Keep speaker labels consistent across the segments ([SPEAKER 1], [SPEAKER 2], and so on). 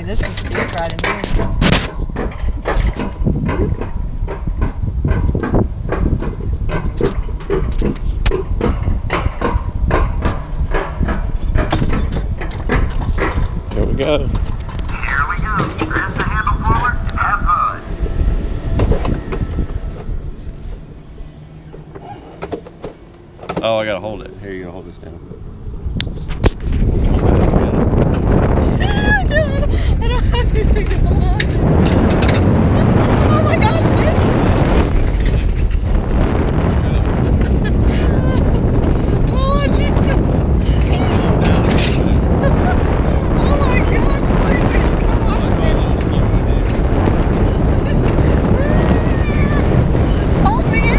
[SPEAKER 1] this is slick riding here.
[SPEAKER 2] Here we go.
[SPEAKER 3] Here we go. Press the handle forward. Have fun.
[SPEAKER 2] Oh, I gotta hold it. Here, you gotta hold this down.
[SPEAKER 1] I don't have anything to hold on to. Oh my gosh, oh Jesus. Oh my gosh, it's like it's gonna come off of me. Hold me in.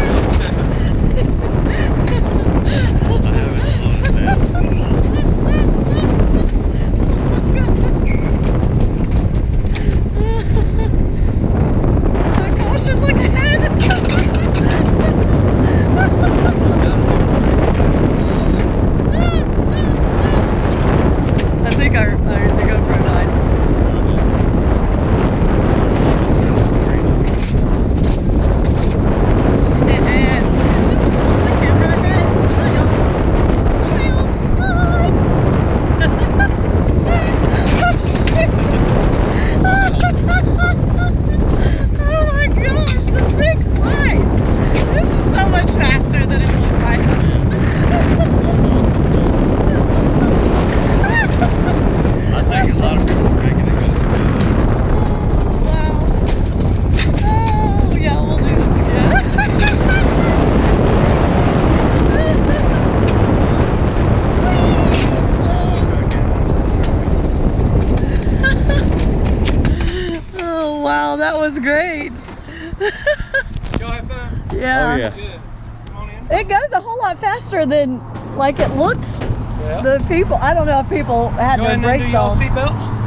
[SPEAKER 1] I think the GoPro died. And this is also the camera head. Smile. Smile. Oh shit. Oh my gosh, this thing flies. This is so much faster than it will fly.
[SPEAKER 2] I think a lot of people reckon it goes
[SPEAKER 1] Oh, wow. Oh, yeah, we'll do this again. Oh, wow, that was great.
[SPEAKER 4] Y'all have fun?
[SPEAKER 1] Yeah.
[SPEAKER 2] Oh, yeah.
[SPEAKER 4] Good. Come on in.
[SPEAKER 1] It goes a whole lot faster than, like, it looks.
[SPEAKER 4] Yeah.
[SPEAKER 1] The people, I don't know if people had
[SPEAKER 4] Go
[SPEAKER 1] their
[SPEAKER 4] ahead and
[SPEAKER 1] brakes
[SPEAKER 4] do y'all
[SPEAKER 1] on.
[SPEAKER 4] seatbelts.